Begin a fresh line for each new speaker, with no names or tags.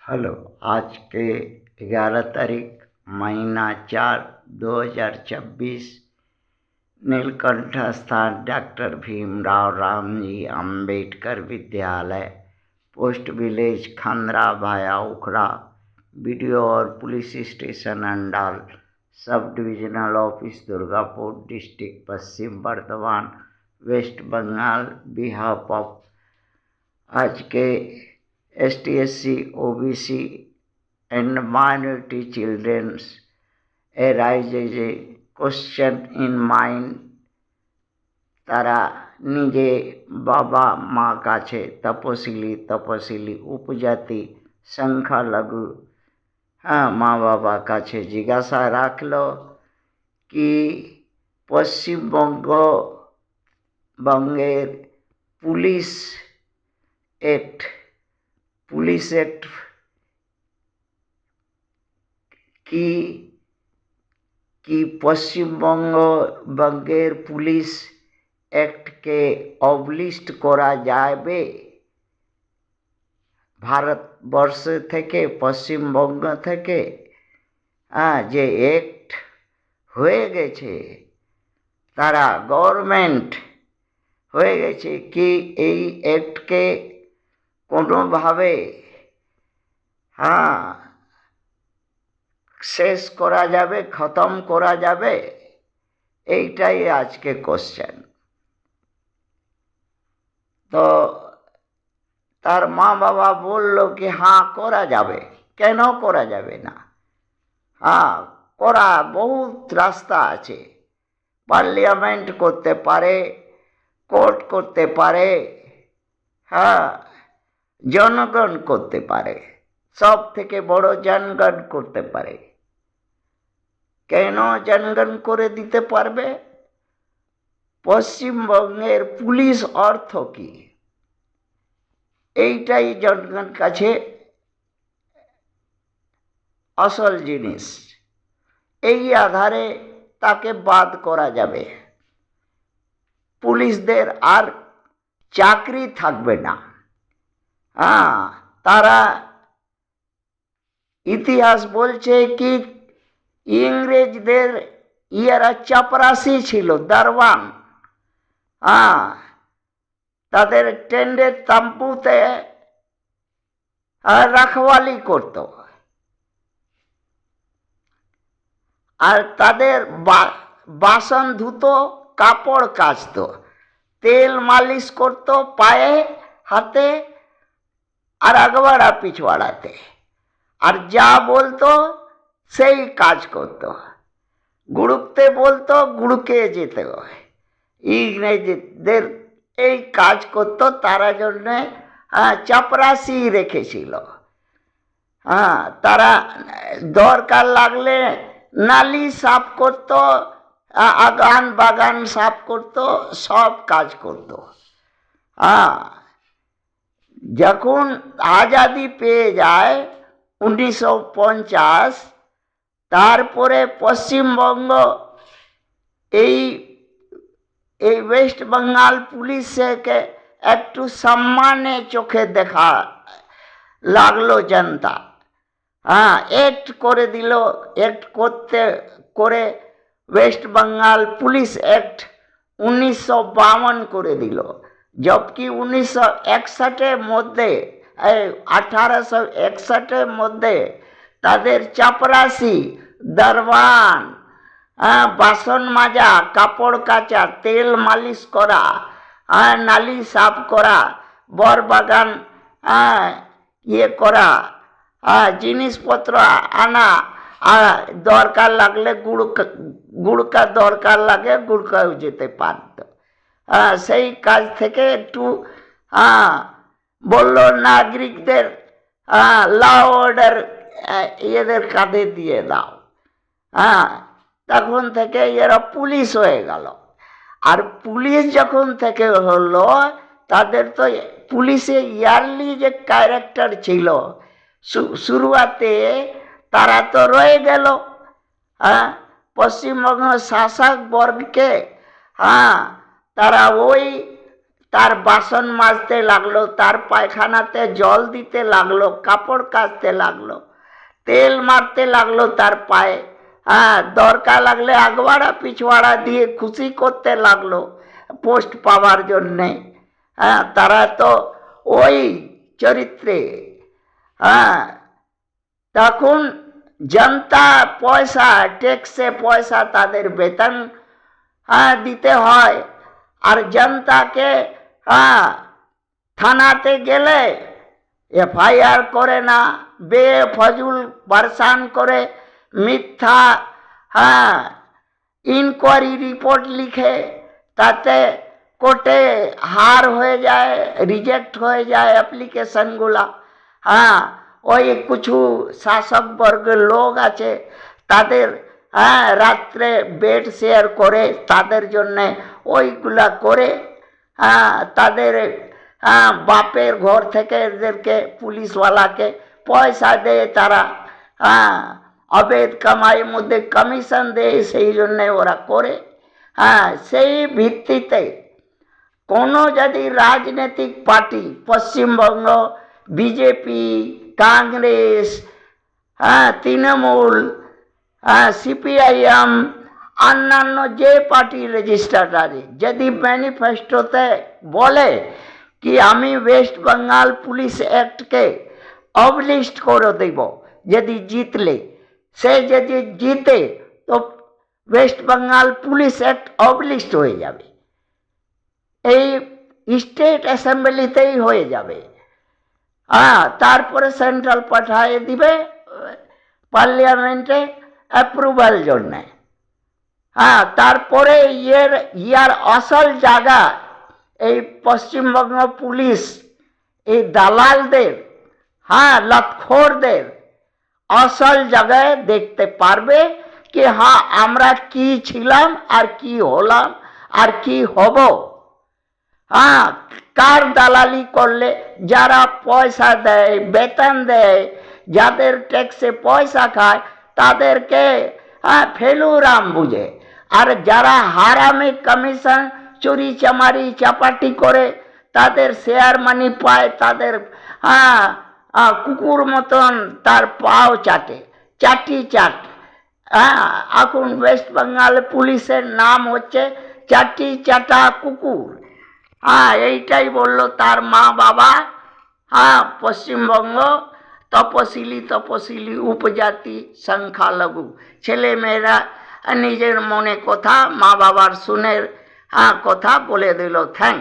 Hello. आज के 11 तारीख महीना 4 2026 नीलकंठ स्थान doctor Bhimrao Ramji Ambedkar Vidyalaya, post village Khandra भाया उखड़ा, बीडीओ और police station Andal, sub divisional office Durgapur, district Paschim Bardhaman, West Bengal, behalf of आज के STSC, OBC and minority children arises a question in mind. তারা নিজে বাবা মা কাছে তপশিলি উপজাতি সংখ্যালঘু মা বাবা কাছে জিজ্ঞাসা রাখলো কি পশ্চিমবঙ্গের পুলিশ एक्ट की পশ্চিমবঙ্গের পুলিশ एक्टকে অবলিস্ট করা যাবে ভারতবর্ষ থেকে, পশ্চিমবঙ্গ থেকে যে एक्ट হয়ে গেছে, তারা গভর্নমেন্ট হয়ে গেছে কি এই एक्टকে কোনোভাবে শেষ করা যাবে, খতম করা যাবে? এইটাই আজকে কোশ্চেন। তো তার মা বাবা বলল কি করা যাবে। কেন করা যাবে না? করা বহুত রাস্তা আছে। পার্লামেন্ট করতে পারে, কোর্ট করতে পারে, জনগণ করতে পারে, সব থেকে বড় জনগণ করতে পারে। কেন জনগণ করে দিতে পারবে? পশ্চিমবঙ্গের পুলিশ অর্থ কি, এইটাই জনগণ কাছে আসল জিনিস। এই আধারে তাকে বাদ করা যাবে। পুলিশদের আর চাকরি থাকবে না। তারা ইতিহাস বলছে কি ইংরেজদের ইয়েরা চাপরাশি ছিল, দারওয়ান। তাদের টেন্টের তাঁবুতে রাখওয়ালি করত, আর তাদের বাসন ধুতো, কাপড় কাচত, তেল মালিশ করত পায়ে হাতে আর আগবাড়া পিছওয়াড়াতে, আর যা বলতো সেই কাজ করত। গুড়ুকতে বলতো, গুড়ুকে যেতে হয়। ইংরেজদের এই কাজ করতো, তারা জন্য চাপরাশি রেখেছিল। তারা দরকার লাগলে নালি সাফ করত, আগান বাগান সাফ করত, সব কাজ করত। যখন আজাদি পেয়ে যায় 1950, তারপরে পশ্চিমবঙ্গ এই ওয়েস্ট বেঙ্গল পুলিশকে একটু সম্মানের চোখে দেখা লাগলো জনতা। एक्ट করে দিল। एक्ट করে ওয়েস্ট বেঙ্গল পুলিশ एक्ट 1952 করে দিল। जबकि 1961 মধ্যে 1861 মধ্যে তাদের চাপরাশি, দারওয়ান, বাসন মাজা, কাপড় কাচা, তেল মালিশ করা, নালি সাফ করা, বর বাগান করা, জিনিসপত্র আনা, দরকার লাগলে গুড়কা দরকার লাগে গুড়কাও যেতে পারত। সেই কাজ থেকে একটু বলল নাগরিকদের ল অর্ডার এদের কাঁধে দিয়ে দাও। তখন থেকে এরা পুলিশ হয়ে গেল। আর পুলিশ যখন থেকে হলো, তাদের তো পুলিশে ইয়ারলি যে ক্যারেক্টার ছিল শুরুয়াতে, তারা তো রয়ে গেল। পশ্চিমবঙ্গ শাসক বর্গকে তারা ওই তার বাসন মাজতে লাগলো, তার পায়খানাতে জল দিতে লাগলো, কাপড় কাচতে লাগলো, তেল মারতে লাগলো তার পায়ে, দরকার লাগলে আগবাড়া পিছবাড়া দিয়ে খুশি করতে লাগলো পোস্ট পাওয়ার জন্যে। তারা তো ওই চরিত্রে। তখন জনতা পয়সা, ট্যাক্সে পয়সা তাদের বেতন দিতে হয়, আর জনতাকে থানাতে গেলে এফআইআর করে না, বেফজুল পারেশান করে, মিথ্যা ইনকোয়ারি রিপোর্ট লিখে, তাতে কোর্টে হার হয়ে যায়, রিজেক্ট হয়ে যায় অ্যাপ্লিকেশনগুলা। ওই কিছু শাসক বর্গের লোক আছে, তাদের রাত্রে বেড শেয়ার করে, তাদের জন্যে ওইগুলা করে, তাদের বাপের ঘর থেকে এদেরকে পুলিশওয়ালাকে পয়সা দেয়, তারা অবৈধ কামাইয়ের মধ্যে কমিশন দেয়, সেই জন্যে ওরা করে। সেই ভিত্তিতে কোনো যদি রাজনৈতিক party, Paschimbanga BJP, Congress, Trinamool, CPIM, অন্যান্য যে পার্টি রেজিস্টার্ড আছে, যদি ম্যানিফেস্টোতে বলে কি আমি ওয়েস্ট বেঙ্গল পুলিশ অ্যাক্টকে অবলিস্ট করে দেব, যদি জিতলে, সে যদি জিতে তো ওয়েস্ট বেঙ্গল পুলিশ অ্যাক্ট অবলিস্ট হয়ে যাবে, এই স্টেট অ্যাসেম্বলিতেই হয়ে যাবে। তারপরে সেন্ট্রাল পাঠিয়ে দিবে পার্লামেন্টে অ্যাপ্রুভাল জন্যে। তারপরে ইয়ার আসল জায়গা এই পশ্চিমবঙ্গ পুলিশ, এই দালালদের, লতখোরদের আসল জায়গায় দেখতে পারবে কি আমরা কি ছিলাম, আর কি হলাম, আর কি হব। কার দালালি করলে, যারা পয়সা দেয়, বেতন দেয়, যাদের ট্যাক্সে পয়সা খায়, তাদেরকে ফেলুরাম বুঝে, আর যারা হারামে কমিশন চুরি চামারি চাপাটি করে তাদের শেয়ার মানি পায়, তাদের কুকুর মতন তার পাও চাটে, চাট। এখন ওয়েস্ট বেঙ্গল পুলিশের নাম হচ্ছে চাটি চাটা কুকুর। এইটাই বললো তার মা বাবা। পশ্চিমবঙ্গ তপশিলি উপজাতি সংখ্যালঘু ছেলে মেয়েরা নিজের মনে কথা মা বাবার শুনে কথা বলে দিল। থ্যাংক